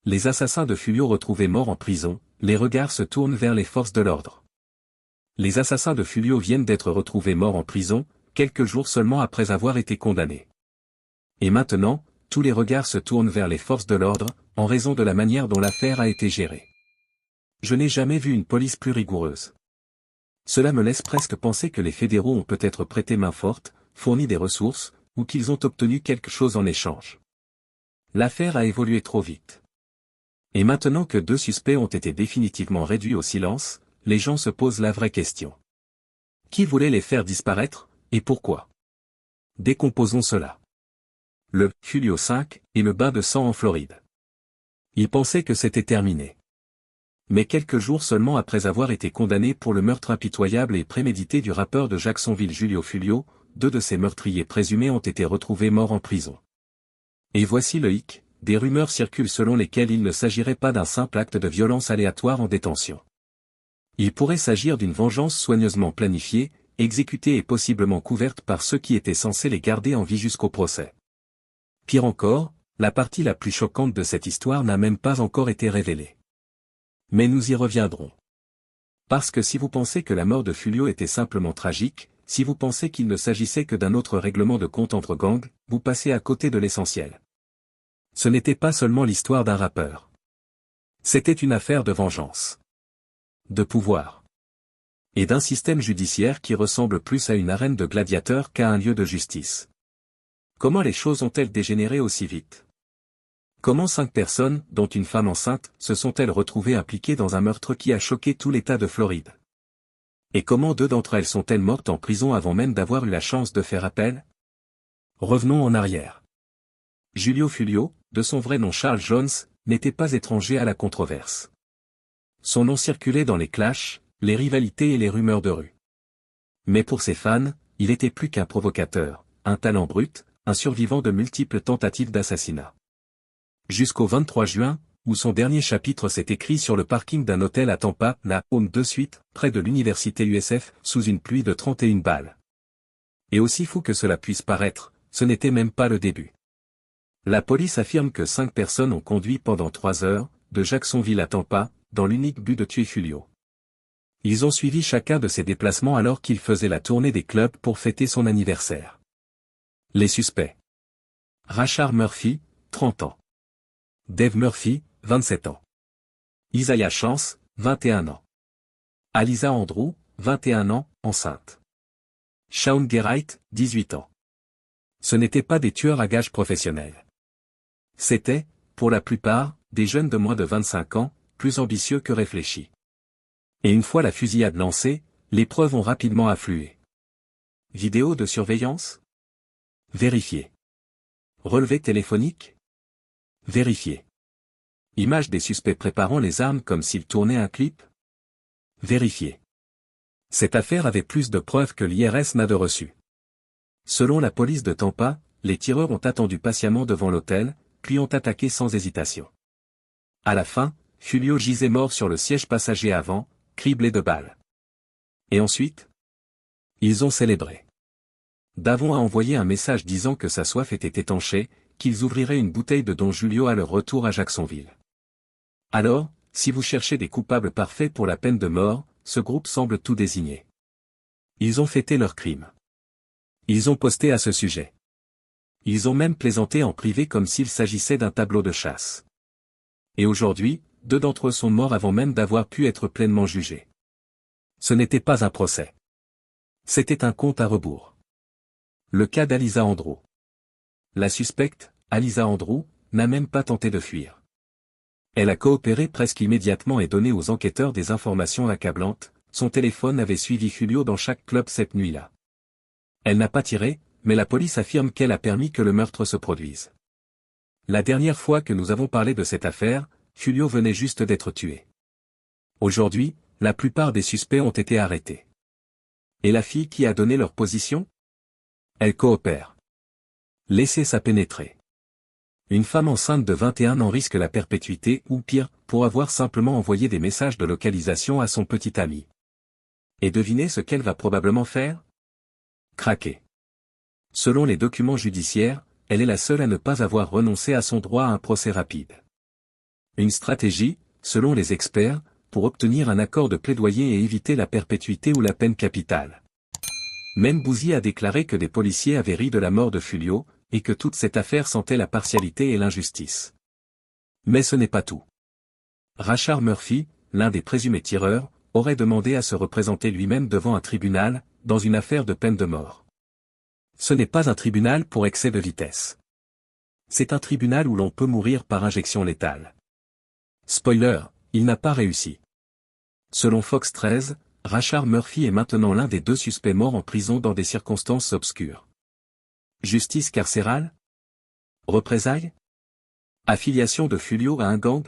Les assassins de Fulio retrouvés morts en prison, les regards se tournent vers les forces de l'ordre. Les assassins de Fulio viennent d'être retrouvés morts en prison, quelques jours seulement après avoir été condamnés. Et maintenant, tous les regards se tournent vers les forces de l'ordre, en raison de la manière dont l'affaire a été gérée. Je n'ai jamais vu une police plus rigoureuse. Cela me laisse presque penser que les fédéraux ont peut-être prêté main forte, fourni des ressources, ou qu'ils ont obtenu quelque chose en échange. L'affaire a évolué trop vite. Et maintenant que 2 suspects ont été définitivement réduits au silence, les gens se posent la vraie question. Qui voulait les faire disparaître, et pourquoi? Décomposons cela. Le Fulio 5 et le bain de sang en Floride. Ils pensaient que c'était terminé. Mais quelques jours seulement après avoir été condamné pour le meurtre impitoyable et prémédité du rappeur de Jacksonville Julio Fulio, 2 de ses meurtriers présumés ont été retrouvés morts en prison. Et voici le hic, des rumeurs circulent selon lesquelles il ne s'agirait pas d'un simple acte de violence aléatoire en détention. Il pourrait s'agir d'une vengeance soigneusement planifiée, exécutée et possiblement couverte par ceux qui étaient censés les garder en vie jusqu'au procès. Pire encore, la partie la plus choquante de cette histoire n'a même pas encore été révélée. Mais nous y reviendrons. Parce que si vous pensez que la mort de Fulio était simplement tragique, si vous pensez qu'il ne s'agissait que d'un autre règlement de compte entre gangs, vous passez à côté de l'essentiel. Ce n'était pas seulement l'histoire d'un rappeur. C'était une affaire de vengeance. De pouvoir. Et d'un système judiciaire qui ressemble plus à une arène de gladiateurs qu'à un lieu de justice. Comment les choses ont-elles dégénéré aussi vite? Comment 5 personnes, dont une femme enceinte, se sont-elles retrouvées impliquées dans un meurtre qui a choqué tout l'État de Floride? Et comment 2 d'entre elles sont-elles mortes en prison avant même d'avoir eu la chance de faire appel? Revenons en arrière. Julio Fulio, de son vrai nom Charles Jones, n'était pas étranger à la controverse. Son nom circulait dans les clashs, les rivalités et les rumeurs de rue. Mais pour ses fans, il était plus qu'un provocateur, un talent brut, un survivant de multiples tentatives d'assassinat. Jusqu'au 23 juin, où son dernier chapitre s'est écrit sur le parking d'un hôtel à Tampa, la Home de Suite, près de l'université USF, sous une pluie de 31 balles. Et aussi fou que cela puisse paraître, ce n'était même pas le début. La police affirme que 5 personnes ont conduit pendant 3 heures, de Jacksonville à Tampa, dans l'unique but de tuer Fulio. Ils ont suivi chacun de ses déplacements alors qu'il faisait la tournée des clubs pour fêter son anniversaire. Les suspects. Rashard Murphy, 30 ans. Dave Murphy, 27 ans. Isaiah Chance, 21 ans. Alisa Andrew, 21 ans, enceinte. Shaun Gerright, 18 ans. Ce n'étaient pas des tueurs à gages professionnels. C'étaient, pour la plupart, des jeunes de moins de 25 ans, plus ambitieux que réfléchis. Et une fois la fusillade lancée, les preuves ont rapidement afflué. Vidéo de surveillance? Vérifié. Relevé téléphonique? Vérifié. Image des suspects préparant les armes comme s'ils tournaient un clip? Vérifié. Cette affaire avait plus de preuves que l'IRS n'a de reçu. Selon la police de Tampa, les tireurs ont attendu patiemment devant l'hôtel, puis ont attaqué sans hésitation. À la fin, Fulio gisait mort sur le siège passager avant, criblé de balles. Et ensuite? Ils ont célébré. Davon a envoyé un message disant que sa soif était étanchée, qu'ils ouvriraient une bouteille de Don Julio à leur retour à Jacksonville. Alors, si vous cherchez des coupables parfaits pour la peine de mort, ce groupe semble tout désigner. Ils ont fêté leur crime. Ils ont posté à ce sujet. Ils ont même plaisanté en privé comme s'il s'agissait d'un tableau de chasse. Et aujourd'hui, 2 d'entre eux sont morts avant même d'avoir pu être pleinement jugés. Ce n'était pas un procès. C'était un compte à rebours. Le cas d'Alisa Andrew. La suspecte, Alisa Andrew, n'a même pas tenté de fuir. Elle a coopéré presque immédiatement et donné aux enquêteurs des informations accablantes. Son téléphone avait suivi Fulio dans chaque club cette nuit-là. Elle n'a pas tiré, mais la police affirme qu'elle a permis que le meurtre se produise. La dernière fois que nous avons parlé de cette affaire, Fulio venait juste d'être tué. Aujourd'hui, la plupart des suspects ont été arrêtés. Et la fille qui a donné leur position? Elle coopère. Laissez ça pénétrer. Une femme enceinte de 21 ans risque la perpétuité ou pire, pour avoir simplement envoyé des messages de localisation à son petit ami. Et devinez ce qu'elle va probablement faire? Craquer. Selon les documents judiciaires, elle est la seule à ne pas avoir renoncé à son droit à un procès rapide. Une stratégie, selon les experts, pour obtenir un accord de plaidoyer et éviter la perpétuité ou la peine capitale. Même Bouzy a déclaré que des policiers avaient ri de la mort de Fulio, et que toute cette affaire sentait la partialité et l'injustice. Mais ce n'est pas tout. Rashard Murphy, l'un des présumés tireurs, aurait demandé à se représenter lui-même devant un tribunal, dans une affaire de peine de mort. Ce n'est pas un tribunal pour excès de vitesse. C'est un tribunal où l'on peut mourir par injection létale. Spoiler, il n'a pas réussi. Selon Fox 13, Rashard Murphy est maintenant l'un des 2 suspects morts en prison dans des circonstances obscures. Justice carcérale? Représailles? Affiliation de Fulio à un gang?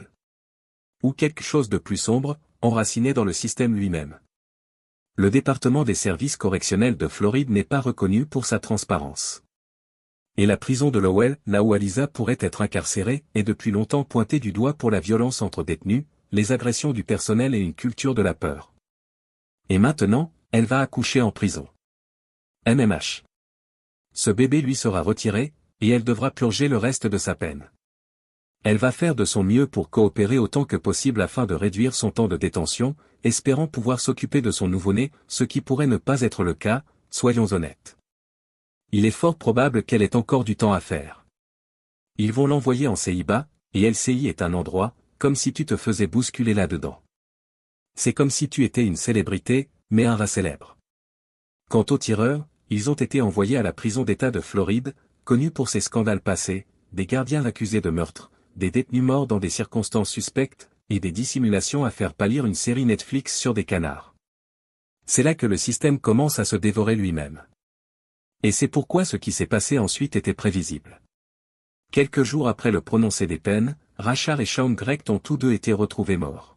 Ou quelque chose de plus sombre, enraciné dans le système lui-même? Le département des services correctionnels de Floride n'est pas reconnu pour sa transparence. Et la prison de Lowell, là où Aliza pourrait être incarcérée, est depuis longtemps pointée du doigt pour la violence entre détenus, les agressions du personnel et une culture de la peur. Et maintenant, elle va accoucher en prison. MMH. Ce bébé lui sera retiré, et elle devra purger le reste de sa peine. Elle va faire de son mieux pour coopérer autant que possible afin de réduire son temps de détention, espérant pouvoir s'occuper de son nouveau-né, ce qui pourrait ne pas être le cas, soyons honnêtes. Il est fort probable qu'elle ait encore du temps à faire. Ils vont l'envoyer en CIBA, et LCI est un endroit, comme si tu te faisais bousculer là-dedans. C'est comme si tu étais une célébrité, mais un rat célèbre. Quant aux tireurs, ils ont été envoyés à la prison d'État de Floride, connue pour ses scandales passés, des gardiens accusés de meurtre, des détenus morts dans des circonstances suspectes, et des dissimulations à faire pâlir une série Netflix sur des canards. C'est là que le système commence à se dévorer lui-même. Et c'est pourquoi ce qui s'est passé ensuite était prévisible. Quelques jours après le prononcé des peines, Rashard et Shaun Grecht ont tous 2 été retrouvés morts.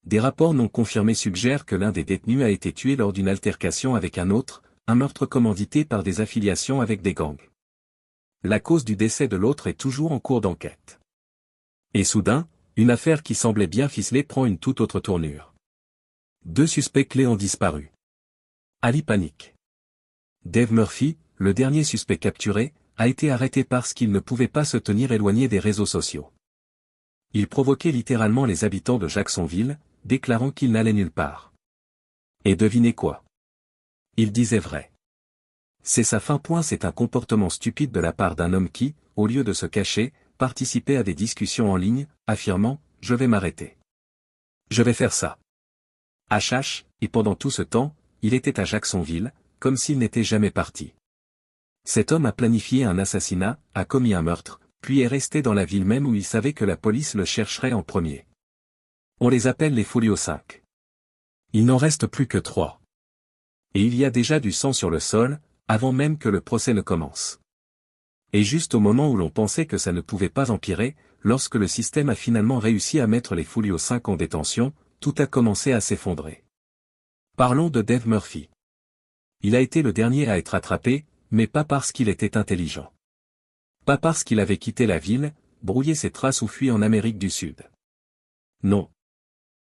Des rapports non confirmés suggèrent que l'un des détenus a été tué lors d'une altercation avec un autre, un meurtre commandité par des affiliations avec des gangs. La cause du décès de l'autre est toujours en cours d'enquête. Et soudain, une affaire qui semblait bien ficelée prend une toute autre tournure. 2 suspects clés ont disparu. Ali panique. Dave Murphy, le dernier suspect capturé, a été arrêté parce qu'il ne pouvait pas se tenir éloigné des réseaux sociaux. Il provoquait littéralement les habitants de Jacksonville, déclarant qu'il n'allait nulle part. Et devinez quoi? Il disait vrai. C'est sa fin. C'est un comportement stupide de la part d'un homme qui, au lieu de se cacher, participait à des discussions en ligne, affirmant « Je vais m'arrêter. Je vais faire ça. » HH, et pendant tout ce temps, il était à Jacksonville, comme s'il n'était jamais parti. Cet homme a planifié un assassinat, a commis un meurtre, puis est resté dans la ville même où il savait que la police le chercherait en premier. On les appelle les Fulio 5. Il n'en reste plus que 3. Et il y a déjà du sang sur le sol, avant même que le procès ne commence. Et juste au moment où l'on pensait que ça ne pouvait pas empirer, lorsque le système a finalement réussi à mettre les Fulio 5 en détention, tout a commencé à s'effondrer. Parlons de Dave Murphy. Il a été le dernier à être attrapé, mais pas parce qu'il était intelligent. Pas parce qu'il avait quitté la ville, brouillé ses traces ou fui en Amérique du Sud. Non.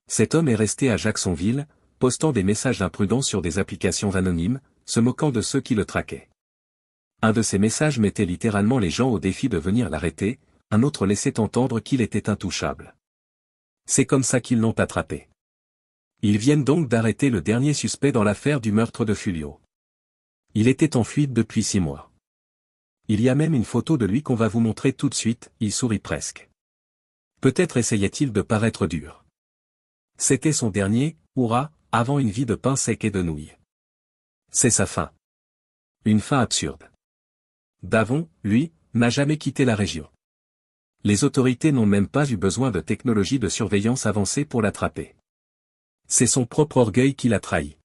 Cet homme est resté à Jacksonville, postant des messages imprudents sur des applications anonymes, se moquant de ceux qui le traquaient. Un de ces messages mettait littéralement les gens au défi de venir l'arrêter, un autre laissait entendre qu'il était intouchable. C'est comme ça qu'ils l'ont attrapé. Ils viennent donc d'arrêter le dernier suspect dans l'affaire du meurtre de Fulio. Il était en fuite depuis 6 mois. Il y a même une photo de lui qu'on va vous montrer tout de suite, il sourit presque. Peut-être essayait-il de paraître dur. C'était son dernier, hurrah, avant une vie de pain sec et de nouilles. C'est sa fin. Une fin absurde. Davon, lui, n'a jamais quitté la région. Les autorités n'ont même pas eu besoin de technologies de surveillance avancées pour l'attraper. C'est son propre orgueil qui l'a trahi.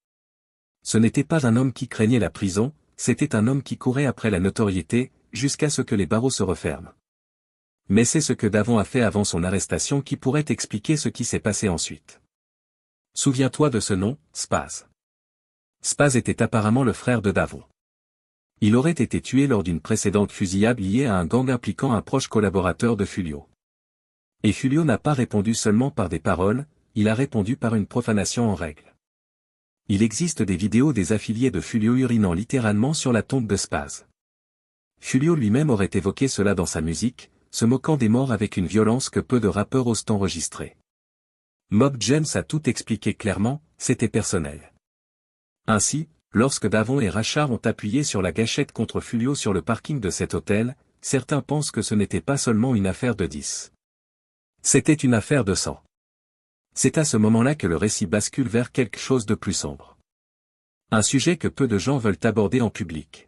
Ce n'était pas un homme qui craignait la prison, c'était un homme qui courait après la notoriété, jusqu'à ce que les barreaux se referment. Mais c'est ce que Davon a fait avant son arrestation qui pourrait expliquer ce qui s'est passé ensuite. Souviens-toi de ce nom, Spaz. Spaz était apparemment le frère de Davon. Il aurait été tué lors d'une précédente fusillade liée à un gang impliquant un proche collaborateur de Fulio. Et Fulio n'a pas répondu seulement par des paroles, il a répondu par une profanation en règle. Il existe des vidéos des affiliés de Fulio urinant littéralement sur la tombe de Spaz. Fulio lui-même aurait évoqué cela dans sa musique, se moquant des morts avec une violence que peu de rappeurs osent enregistrer. Mob James a tout expliqué clairement, c'était personnel. Ainsi, lorsque Davon et Rashard ont appuyé sur la gâchette contre Fulio sur le parking de cet hôtel, certains pensent que ce n'était pas seulement une affaire de 10. C'était une affaire de sang. C'est à ce moment-là que le récit bascule vers quelque chose de plus sombre. Un sujet que peu de gens veulent aborder en public.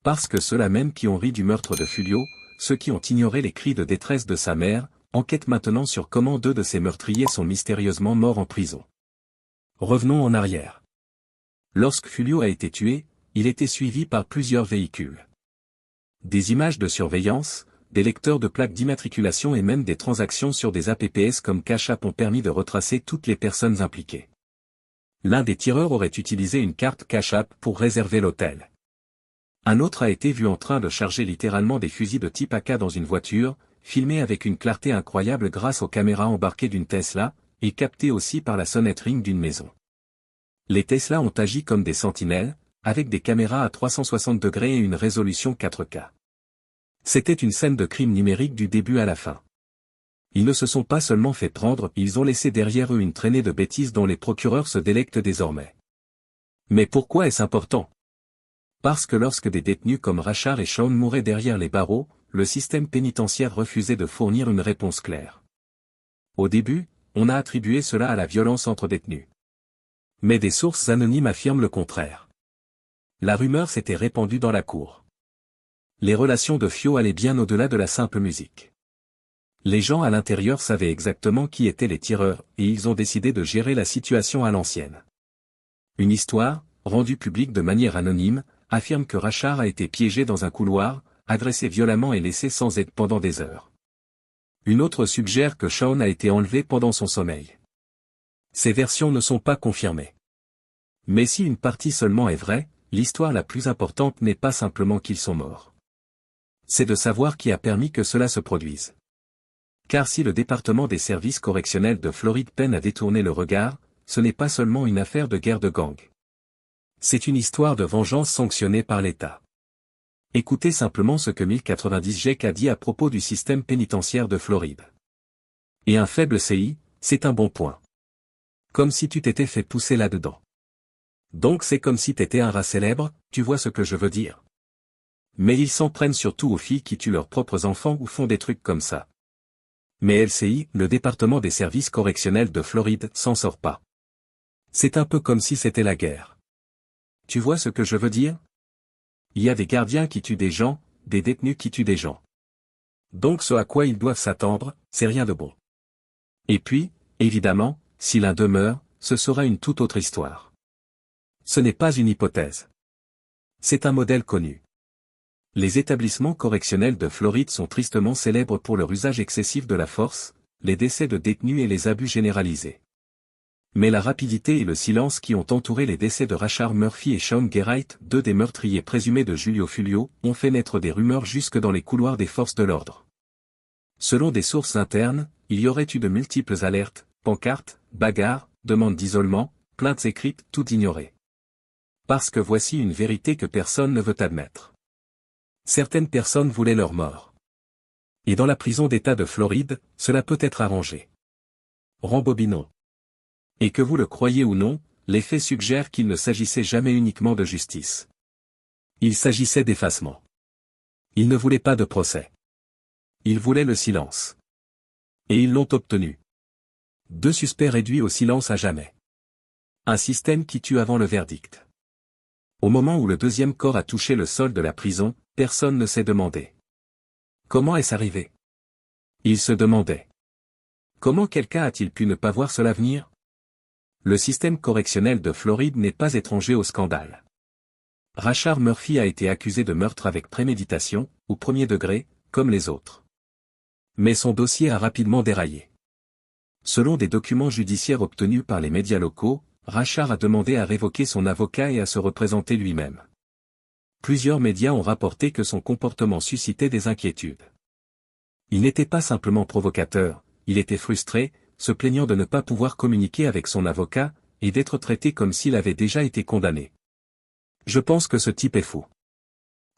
Parce que ceux-là même qui ont ri du meurtre de Fulio, ceux qui ont ignoré les cris de détresse de sa mère, enquêtent maintenant sur comment 2 de ces meurtriers sont mystérieusement morts en prison. Revenons en arrière. Lorsque Fulio a été tué, il était suivi par plusieurs véhicules. Des images de surveillance, des lecteurs de plaques d'immatriculation et même des transactions sur des APPS comme Cash App ont permis de retracer toutes les personnes impliquées. L'un des tireurs aurait utilisé une carte Cash App pour réserver l'hôtel. Un autre a été vu en train de charger littéralement des fusils de type AK dans une voiture, filmé avec une clarté incroyable grâce aux caméras embarquées d'une Tesla, et capté aussi par la sonnette ring d'une maison. Les Tesla ont agi comme des sentinelles, avec des caméras à 360 degrés et une résolution 4K. C'était une scène de crime numérique du début à la fin. Ils ne se sont pas seulement fait prendre, ils ont laissé derrière eux une traînée de bêtises dont les procureurs se délectent désormais. Mais pourquoi est-ce important? Parce que lorsque des détenus comme Rashard et Shawn mouraient derrière les barreaux, le système pénitentiaire refusait de fournir une réponse claire. Au début, on a attribué cela à la violence entre détenus. Mais des sources anonymes affirment le contraire. La rumeur s'était répandue dans la cour. Les relations de Fio allaient bien au-delà de la simple musique. Les gens à l'intérieur savaient exactement qui étaient les tireurs, et ils ont décidé de gérer la situation à l'ancienne. Une histoire, rendue publique de manière anonyme, affirme que Rashard a été piégé dans un couloir, agressé violemment et laissé sans aide pendant des heures. Une autre suggère que Shawn a été enlevé pendant son sommeil. Ces versions ne sont pas confirmées. Mais si une partie seulement est vraie, l'histoire la plus importante n'est pas simplement qu'ils sont morts. C'est de savoir qui a permis que cela se produise. Car si le département des services correctionnels de Floride peine à détourner le regard, ce n'est pas seulement une affaire de guerre de gang. C'est une histoire de vengeance sanctionnée par l'État. Écoutez simplement ce que 1090 GEC a dit à propos du système pénitentiaire de Floride. Et un faible CI, c'est un bon point. Comme si tu t'étais fait pousser là-dedans. Donc c'est comme si t'étais un rat célèbre, tu vois ce que je veux dire. Mais ils s'en prennent surtout aux filles qui tuent leurs propres enfants ou font des trucs comme ça. Mais LCI, le département des services correctionnels de Floride, s'en sort pas. C'est un peu comme si c'était la guerre. Tu vois ce que je veux dire? Il y a des gardiens qui tuent des gens, des détenus qui tuent des gens. Donc ce à quoi ils doivent s'attendre, c'est rien de bon. Et puis, évidemment, si l'un demeure, ce sera une toute autre histoire. Ce n'est pas une hypothèse. C'est un modèle connu. Les établissements correctionnels de Floride sont tristement célèbres pour leur usage excessif de la force, les décès de détenus et les abus généralisés. Mais la rapidité et le silence qui ont entouré les décès de Rashard Murphy et Shawn Gerright, 2 des meurtriers présumés de Julio Fulio, ont fait naître des rumeurs jusque dans les couloirs des forces de l'ordre. Selon des sources internes, il y aurait eu de multiples alertes, pancartes, bagarres, demandes d'isolement, plaintes écrites, tout ignoré. Parce que voici une vérité que personne ne veut admettre. Certaines personnes voulaient leur mort. Et dans la prison d'État de Floride, cela peut être arrangé. Rembobinons. Et que vous le croyez ou non, les faits suggèrent qu'il ne s'agissait jamais uniquement de justice. Il s'agissait d'effacement. Ils ne voulaient pas de procès. Ils voulaient le silence. Et ils l'ont obtenu. 2 suspects réduits au silence à jamais. Un système qui tue avant le verdict. Au moment où le 2e corps a touché le sol de la prison, personne ne s'est demandé. Comment est-ce arrivé? Il se demandait. Comment quelqu'un a-t-il pu ne pas voir cela venir? Le système correctionnel de Floride n'est pas étranger au scandale. Rashard Murphy a été accusé de meurtre avec préméditation, au premier degré, comme les autres. Mais son dossier a rapidement déraillé. Selon des documents judiciaires obtenus par les médias locaux, Rashard a demandé à révoquer son avocat et à se représenter lui-même. Plusieurs médias ont rapporté que son comportement suscitait des inquiétudes. Il n'était pas simplement provocateur, il était frustré, se plaignant de ne pas pouvoir communiquer avec son avocat, et d'être traité comme s'il avait déjà été condamné. Je pense que ce type est fou.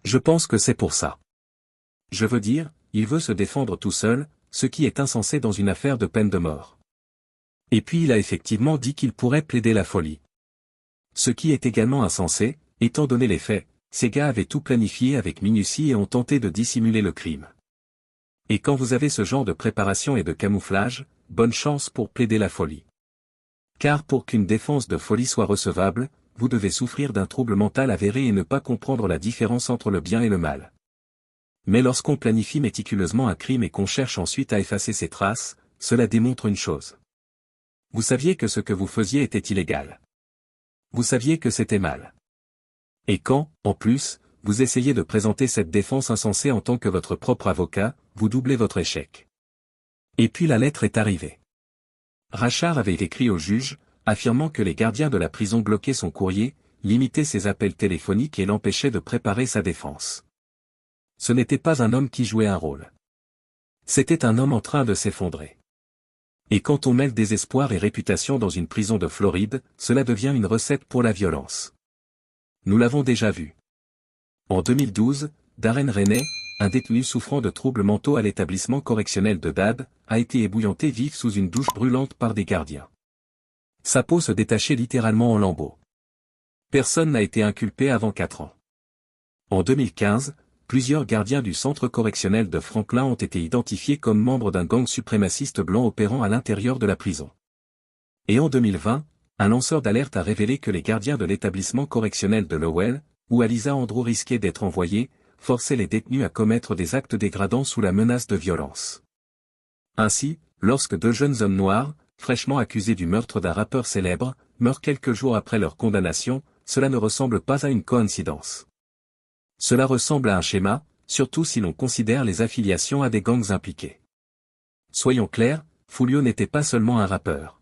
Je pense que c'est pour ça. Je veux dire, il veut se défendre tout seul, ce qui est insensé dans une affaire de peine de mort. Et puis il a effectivement dit qu'il pourrait plaider la folie. Ce qui est également insensé, étant donné les faits, ces gars avaient tout planifié avec minutie et ont tenté de dissimuler le crime. Et quand vous avez ce genre de préparation et de camouflage, bonne chance pour plaider la folie. Car pour qu'une défense de folie soit recevable, vous devez souffrir d'un trouble mental avéré et ne pas comprendre la différence entre le bien et le mal. Mais lorsqu'on planifie méticuleusement un crime et qu'on cherche ensuite à effacer ses traces, cela démontre une chose. Vous saviez que ce que vous faisiez était illégal. Vous saviez que c'était mal. Et quand, en plus, vous essayez de présenter cette défense insensée en tant que votre propre avocat, vous doublez votre échec. Et puis la lettre est arrivée. Rachard avait écrit au juge, affirmant que les gardiens de la prison bloquaient son courrier, limitaient ses appels téléphoniques et l'empêchaient de préparer sa défense. Ce n'était pas un homme qui jouait un rôle. C'était un homme en train de s'effondrer. Et quand on mêle désespoir et réputation dans une prison de Floride, cela devient une recette pour la violence. Nous l'avons déjà vu. En 2012, Darren Rainey, un détenu souffrant de troubles mentaux à l'établissement correctionnel de Dade, a été ébouillanté vif sous une douche brûlante par des gardiens. Sa peau se détachait littéralement en lambeaux. Personne n'a été inculpé avant 4 ans. En 2015, plusieurs gardiens du centre correctionnel de Franklin ont été identifiés comme membres d'un gang suprémaciste blanc opérant à l'intérieur de la prison. Et en 2020, un lanceur d'alerte a révélé que les gardiens de l'établissement correctionnel de Lowell, où Alisa Andrew risquait d'être envoyée, forçaient les détenus à commettre des actes dégradants sous la menace de violence. Ainsi, lorsque 2 jeunes hommes noirs, fraîchement accusés du meurtre d'un rappeur célèbre, meurent quelques jours après leur condamnation, cela ne ressemble pas à une coïncidence. Cela ressemble à un schéma, surtout si l'on considère les affiliations à des gangs impliqués. Soyons clairs, Foolio n'était pas seulement un rappeur.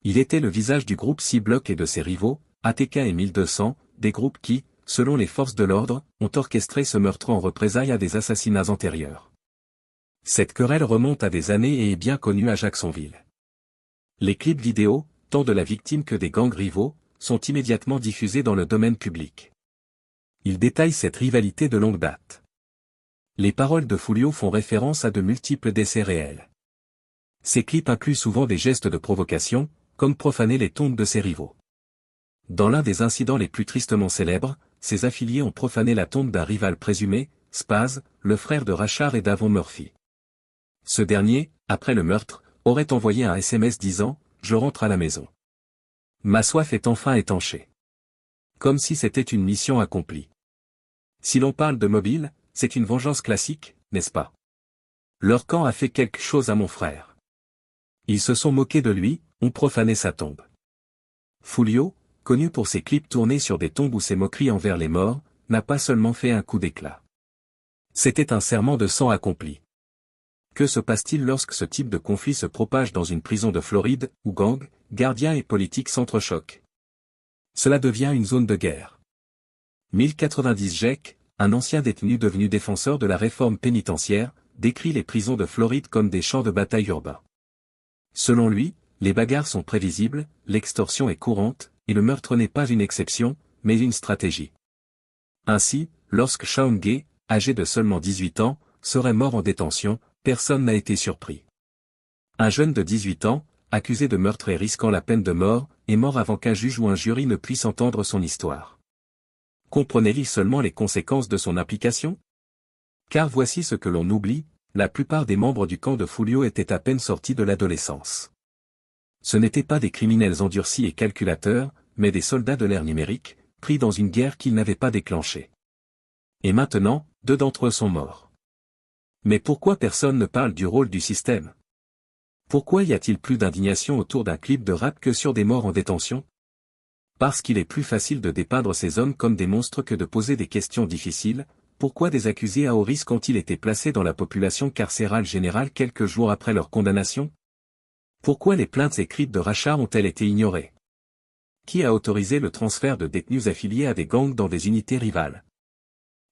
Il était le visage du groupe C-Block et de ses rivaux, ATK et 1200, des groupes qui, selon les forces de l'ordre, ont orchestré ce meurtre en représailles à des assassinats antérieurs. Cette querelle remonte à des années et est bien connue à Jacksonville. Les clips vidéo, tant de la victime que des gangs rivaux, sont immédiatement diffusés dans le domaine public. Ils détaillent cette rivalité de longue date. Les paroles de Foolio font référence à de multiples décès réels. Ces clips incluent souvent des gestes de provocation, comme profaner les tombes de ses rivaux. Dans l'un des incidents les plus tristement célèbres, ses affiliés ont profané la tombe d'un rival présumé, Spaz, le frère de Rachard et d'Avon Murphy. Ce dernier, après le meurtre, aurait envoyé un SMS disant « Je rentre à la maison. Ma soif est enfin étanchée. » Comme si c'était une mission accomplie. Si l'on parle de mobile, c'est une vengeance classique, n'est-ce pas? Leur camp a fait quelque chose à mon frère. Ils se sont moqués de lui, ont profané sa tombe. Foolio, connu pour ses clips tournés sur des tombes ou ses moqueries envers les morts, n'a pas seulement fait un coup d'éclat. C'était un serment de sang accompli. Que se passe-t-il lorsque ce type de conflit se propage dans une prison de Floride, où gangs, gardiens et politiques s'entrechoquent? Cela devient une zone de guerre. 1090 Jake, un ancien détenu devenu défenseur de la réforme pénitentiaire, décrit les prisons de Floride comme des champs de bataille urbains. Selon lui, les bagarres sont prévisibles, l'extorsion est courante, et le meurtre n'est pas une exception, mais une stratégie. Ainsi, lorsque Shaun Gay, âgé de seulement 18 ans, serait mort en détention, personne n'a été surpris. Un jeune de 18 ans, accusé de meurtre et risquant la peine de mort, est mort avant qu'un juge ou un jury ne puisse entendre son histoire. Comprenez-vous seulement les conséquences de son implication? Car voici ce que l'on oublie, la plupart des membres du camp de Foolio étaient à peine sortis de l'adolescence. Ce n'étaient pas des criminels endurcis et calculateurs, mais des soldats de l'ère numérique, pris dans une guerre qu'ils n'avaient pas déclenchée. Et maintenant, 2 d'entre eux sont morts. Mais pourquoi personne ne parle du rôle du système? Pourquoi y a-t-il plus d'indignation autour d'un clip de rap que sur des morts en détention? Parce qu'il est plus facile de dépeindre ces hommes comme des monstres que de poser des questions difficiles. Pourquoi des accusés à haut risque ont-ils été placés dans la population carcérale générale quelques jours après leur condamnation? Pourquoi les plaintes écrites de Rachard ont-elles été ignorées? Qui a autorisé le transfert de détenus affiliés à des gangs dans des unités rivales?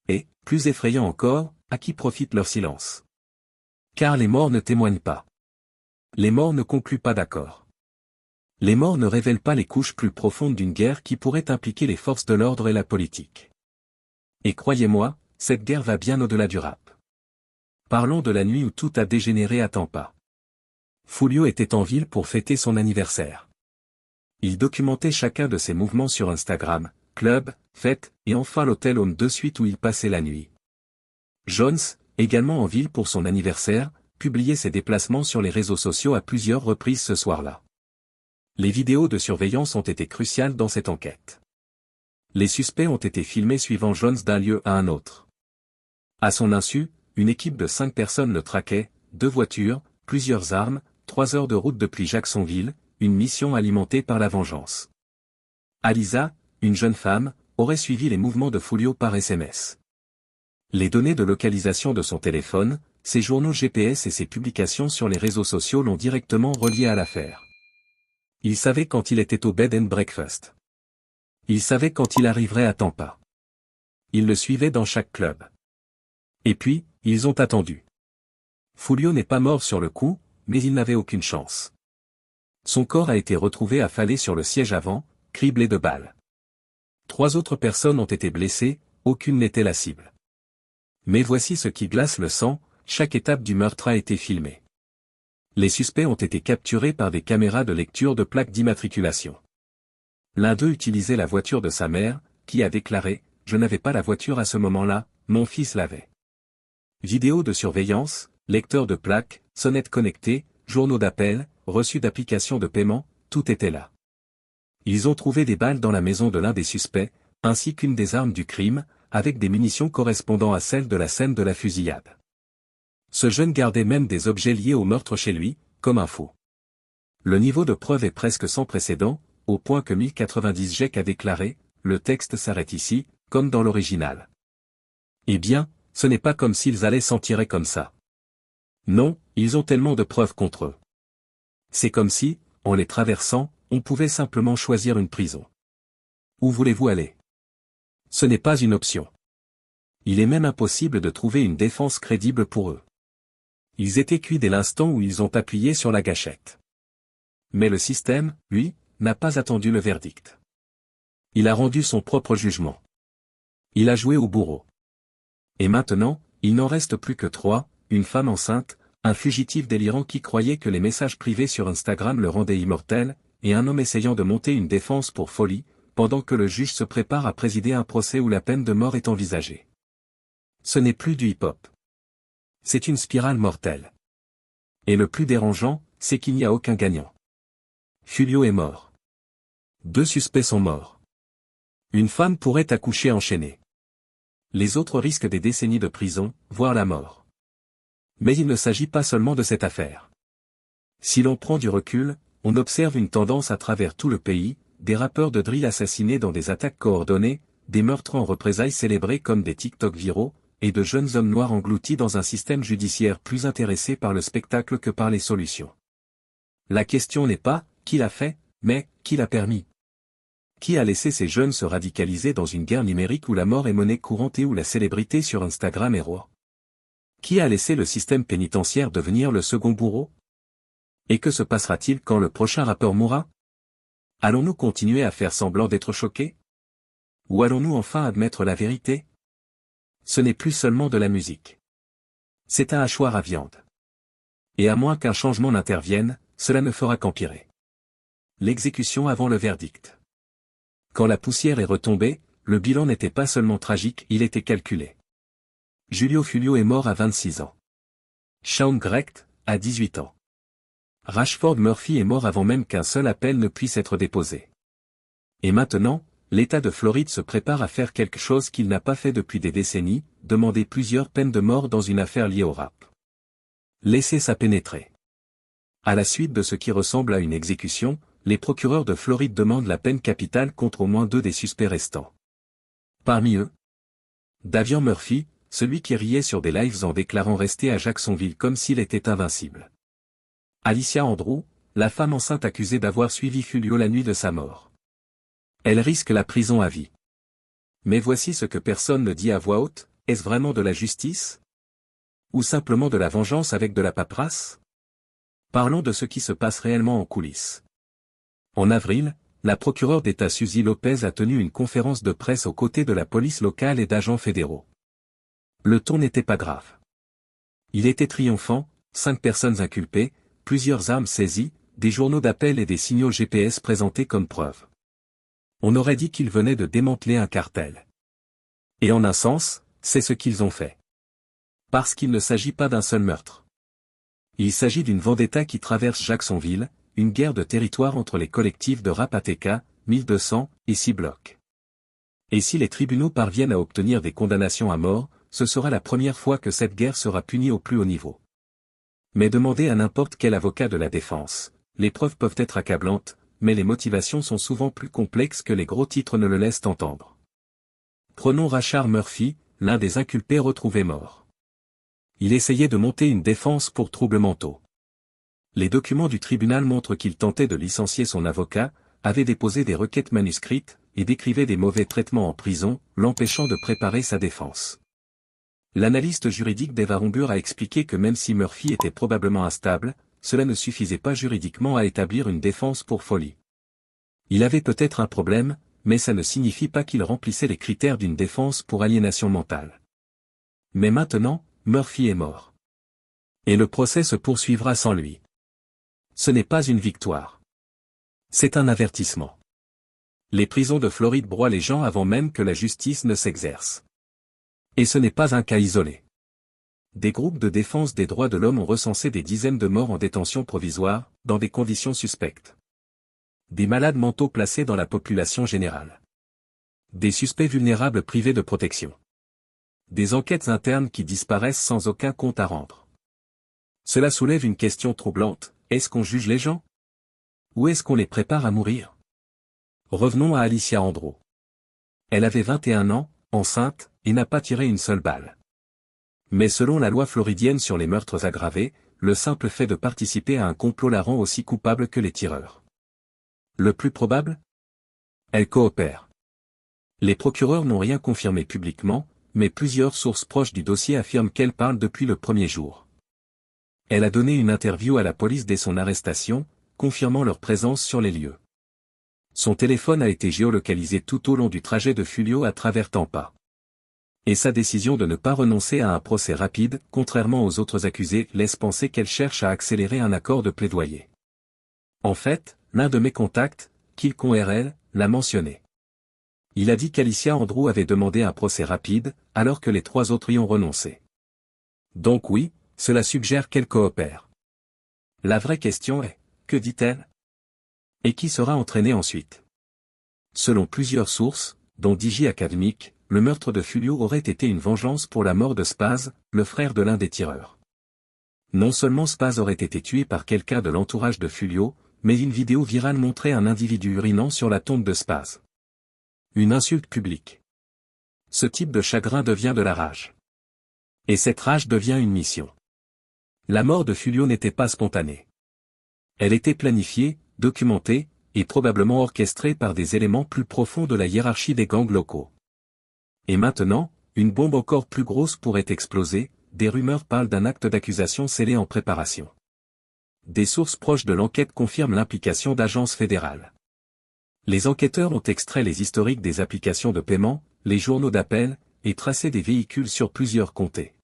Et, plus effrayant encore, à qui profite leur silence? Car les morts ne témoignent pas. Les morts ne concluent pas d'accord. Les morts ne révèlent pas les couches plus profondes d'une guerre qui pourrait impliquer les forces de l'ordre et la politique. Et croyez-moi, cette guerre va bien au-delà du rap. Parlons de la nuit où tout a dégénéré à Tampa. Fulio était en ville pour fêter son anniversaire. Il documentait chacun de ses mouvements sur Instagram, club, fête, et enfin l'hôtel Home 2 Suites où il passait la nuit. Jones, également en ville pour son anniversaire, publiait ses déplacements sur les réseaux sociaux à plusieurs reprises ce soir-là. Les vidéos de surveillance ont été cruciales dans cette enquête. Les suspects ont été filmés suivant Jones d'un lieu à un autre. À son insu, une équipe de 5 personnes le traquait, 2 voitures, plusieurs armes, 3 heures de route depuis Jacksonville, une mission alimentée par la vengeance. Alisa, une jeune femme, aurait suivi les mouvements de Fulio par SMS. Les données de localisation de son téléphone, ses journaux GPS et ses publications sur les réseaux sociaux l'ont directement relié à l'affaire. Il savait quand il était au bed and breakfast. Il savait quand il arriverait à Tampa. Il le suivait dans chaque club. Et puis, ils ont attendu. Fulio n'est pas mort sur le coup, mais il n'avait aucune chance. Son corps a été retrouvé affalé sur le siège avant, criblé de balles. 3 autres personnes ont été blessées, aucune n'était la cible. Mais voici ce qui glace le sang, chaque étape du meurtre a été filmée. Les suspects ont été capturés par des caméras de lecture de plaques d'immatriculation. L'un d'eux utilisait la voiture de sa mère, qui a déclaré « Je n'avais pas la voiture à ce moment-là, mon fils l'avait ». Vidéos de surveillance, lecteurs de plaques, sonnettes connectées, journaux d'appel, reçus d'applications de paiement, tout était là. Ils ont trouvé des balles dans la maison de l'un des suspects, ainsi qu'une des armes du crime, avec des munitions correspondant à celles de la scène de la fusillade. Ce jeune gardait même des objets liés au meurtre chez lui, comme un faux. Le niveau de preuve est presque sans précédent, au point que 1090 GEC a déclaré « Le texte s'arrête ici, comme dans l'original ». Eh bien, ce n'est pas comme s'ils allaient s'en tirer comme ça. Non, ils ont tellement de preuves contre eux. C'est comme si, en les traversant, on pouvait simplement choisir une prison. Où voulez-vous aller? Ce n'est pas une option. Il est même impossible de trouver une défense crédible pour eux. Ils étaient cuits dès l'instant où ils ont appuyé sur la gâchette. Mais le système, lui, n'a pas attendu le verdict. Il a rendu son propre jugement. Il a joué au bourreau. Et maintenant, il n'en reste plus que 3, une femme enceinte, un fugitif délirant qui croyait que les messages privés sur Instagram le rendaient immortel, et un homme essayant de monter une défense pour folie, pendant que le juge se prépare à présider un procès où la peine de mort est envisagée. Ce n'est plus du hip-hop. C'est une spirale mortelle. Et le plus dérangeant, c'est qu'il n'y a aucun gagnant. Fulio est mort. 2 suspects sont morts. Une femme pourrait accoucher enchaînée. Les autres risquent des décennies de prison, voire la mort. Mais il ne s'agit pas seulement de cette affaire. Si l'on prend du recul, on observe une tendance à travers tout le pays, des rappeurs de drill assassinés dans des attaques coordonnées, des meurtres en représailles célébrés comme des TikTok viraux, et de jeunes hommes noirs engloutis dans un système judiciaire plus intéressé par le spectacle que par les solutions. La question n'est pas « qui l'a fait », mais « qui l'a permis ». Qui a laissé ces jeunes se radicaliser dans une guerre numérique où la mort est monnaie courante et où la célébrité sur Instagram est roi? Qui a laissé le système pénitentiaire devenir le second bourreau? Et que se passera-t-il quand le prochain rappeur mourra? Allons-nous continuer à faire semblant d'être choqués? Ou allons-nous enfin admettre la vérité? Ce n'est plus seulement de la musique. C'est un hachoir à viande. Et à moins qu'un changement n'intervienne, cela ne fera qu'empirer. L'exécution avant le verdict. Quand la poussière est retombée, le bilan n'était pas seulement tragique, il était calculé. Julio Fulio est mort à 26 ans. Shaun Grecht, à 18 ans. Rashford Murphy est mort avant même qu'un seul appel ne puisse être déposé. Et maintenant, l'État de Floride se prépare à faire quelque chose qu'il n'a pas fait depuis des décennies, demander plusieurs peines de mort dans une affaire liée au rap. Laissez ça pénétrer. À la suite de ce qui ressemble à une exécution, les procureurs de Floride demandent la peine capitale contre au moins 2 des suspects restants. Parmi eux, Davian Murphy, celui qui riait sur des lives en déclarant rester à Jacksonville comme s'il était invincible. Alicia Andrew, la femme enceinte accusée d'avoir suivi Fulio la nuit de sa mort. Elle risque la prison à vie. Mais voici ce que personne ne dit à voix haute, est-ce vraiment de la justice? Ou simplement de la vengeance avec de la paperasse? Parlons de ce qui se passe réellement en coulisses. En avril, la procureure d'État Suzy Lopez a tenu une conférence de presse aux côtés de la police locale et d'agents fédéraux. Le ton n'était pas grave. Il était triomphant, 5 personnes inculpées, plusieurs armes saisies, des journaux d'appel et des signaux GPS présentés comme preuve. On aurait dit qu'ils venaient de démanteler un cartel. Et en un sens, c'est ce qu'ils ont fait. Parce qu'il ne s'agit pas d'un seul meurtre. Il s'agit d'une vendetta qui traverse Jacksonville, une guerre de territoire entre les collectifs de Rapateka, 1200, et 6 blocs. Et si les tribunaux parviennent à obtenir des condamnations à mort, ce sera la première fois que cette guerre sera punie au plus haut niveau. Mais demandez à n'importe quel avocat de la défense, les preuves peuvent être accablantes, mais les motivations sont souvent plus complexes que les gros titres ne le laissent entendre. Prenons Rashard Murphy, l'un des inculpés retrouvés mort. Il essayait de monter une défense pour troubles mentaux. Les documents du tribunal montrent qu'il tentait de licencier son avocat, avait déposé des requêtes manuscrites, et décrivait des mauvais traitements en prison, l'empêchant de préparer sa défense. L'analyste juridique d'Eva Rombur a expliqué que même si Murphy était probablement instable, cela ne suffisait pas juridiquement à établir une défense pour folie. Il avait peut-être un problème, mais ça ne signifie pas qu'il remplissait les critères d'une défense pour aliénation mentale. Mais maintenant, Murphy est mort. Et le procès se poursuivra sans lui. Ce n'est pas une victoire. C'est un avertissement. Les prisons de Floride broient les gens avant même que la justice ne s'exerce. Et ce n'est pas un cas isolé. Des groupes de défense des droits de l'homme ont recensé des dizaines de morts en détention provisoire, dans des conditions suspectes. Des malades mentaux placés dans la population générale. Des suspects vulnérables privés de protection. Des enquêtes internes qui disparaissent sans aucun compte à rendre. Cela soulève une question troublante, est-ce qu'on juge les gens? Ou est-ce qu'on les prépare à mourir? Revenons à Alicia Andro. Elle avait 21 ans, enceinte, et n'a pas tiré une seule balle. Mais selon la loi floridienne sur les meurtres aggravés, le simple fait de participer à un complot la rend aussi coupable que les tireurs. Le plus probable? Elle coopère. Les procureurs n'ont rien confirmé publiquement, mais plusieurs sources proches du dossier affirment qu'elle parle depuis le premier jour. Elle a donné une interview à la police dès son arrestation, confirmant leur présence sur les lieux. Son téléphone a été géolocalisé tout au long du trajet de Fulio à travers Tampa. Et sa décision de ne pas renoncer à un procès rapide, contrairement aux autres accusés, laisse penser qu'elle cherche à accélérer un accord de plaidoyer. En fait, l'un de mes contacts, Kilcon RL, l'a mentionné. Il a dit qu'Alicia Andrew avait demandé un procès rapide, alors que les 3 autres y ont renoncé. Donc oui, cela suggère qu'elle coopère. La vraie question est, que dit-elle? Et qui sera entraîné ensuite? Selon plusieurs sources, dont DJ Academic, le meurtre de Fulio aurait été une vengeance pour la mort de Spaz, le frère de l'un des tireurs. Non seulement Spaz aurait été tué par quelqu'un de l'entourage de Fulio, mais une vidéo virale montrait un individu urinant sur la tombe de Spaz. Une insulte publique. Ce type de chagrin devient de la rage. Et cette rage devient une mission. La mort de Fulio n'était pas spontanée. Elle était planifiée, documentée, et probablement orchestrée par des éléments plus profonds de la hiérarchie des gangs locaux. Et maintenant, une bombe encore plus grosse pourrait exploser, des rumeurs parlent d'un acte d'accusation scellé en préparation. Des sources proches de l'enquête confirment l'implication d'agences fédérales. Les enquêteurs ont extrait les historiques des applications de paiement, les journaux d'appel, et tracé des véhicules sur plusieurs comtés.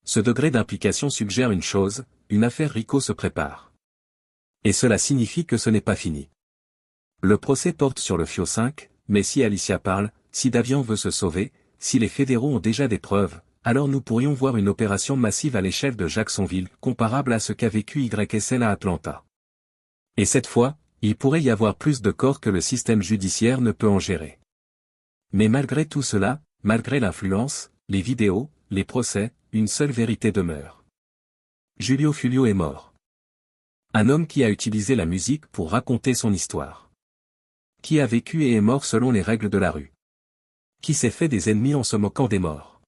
Ce degré d'implication suggère une chose, une affaire Rico se prépare. Et cela signifie que ce n'est pas fini. Le procès porte sur le FIO 5, mais si Alicia parle, si Davian veut se sauver, si les fédéraux ont déjà des preuves, alors nous pourrions voir une opération massive à l'échelle de Jacksonville, comparable à ce qu'a vécu YSL à Atlanta. Et cette fois, il pourrait y avoir plus de corps que le système judiciaire ne peut en gérer. Mais malgré tout cela, malgré l'influence, les vidéos, les procès, une seule vérité demeure. Julio Fulio est mort. Un homme qui a utilisé la musique pour raconter son histoire. Qui a vécu et est mort selon les règles de la rue. Qui s'est fait des ennemis en se moquant des morts.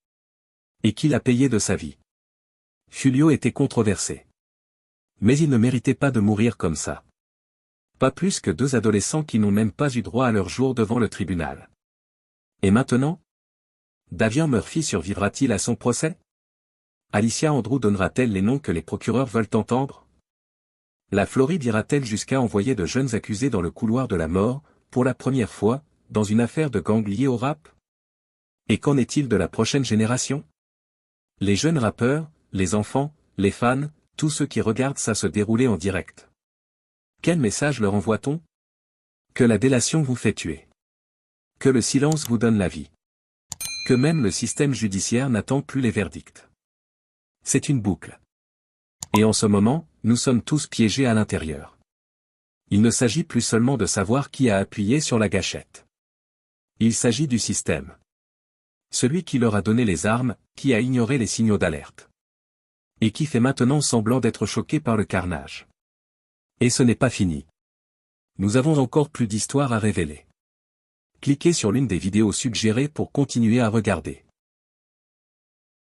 Et qui l'a payé de sa vie. Fulio était controversé. Mais il ne méritait pas de mourir comme ça. Pas plus que 2 adolescents qui n'ont même pas eu droit à leur jour devant le tribunal. Et maintenant? Davian Murphy survivra-t-il à son procès? Alicia Andrew donnera-t-elle les noms que les procureurs veulent entendre? La Floride ira-t-elle jusqu'à envoyer de jeunes accusés dans le couloir de la mort, pour la première fois, dans une affaire de gang liée au rap? Et qu'en est-il de la prochaine génération? Les jeunes rappeurs, les enfants, les fans, tous ceux qui regardent ça se dérouler en direct. Quel message leur envoie-t-on? Que la délation vous fait tuer. Que le silence vous donne la vie. Que même le système judiciaire n'attend plus les verdicts. C'est une boucle. Et en ce moment, nous sommes tous piégés à l'intérieur. Il ne s'agit plus seulement de savoir qui a appuyé sur la gâchette. Il s'agit du système. Celui qui leur a donné les armes, qui a ignoré les signaux d'alerte. Et qui fait maintenant semblant d'être choqué par le carnage. Et ce n'est pas fini. Nous avons encore plus d'histoires à révéler. Cliquez sur l'une des vidéos suggérées pour continuer à regarder.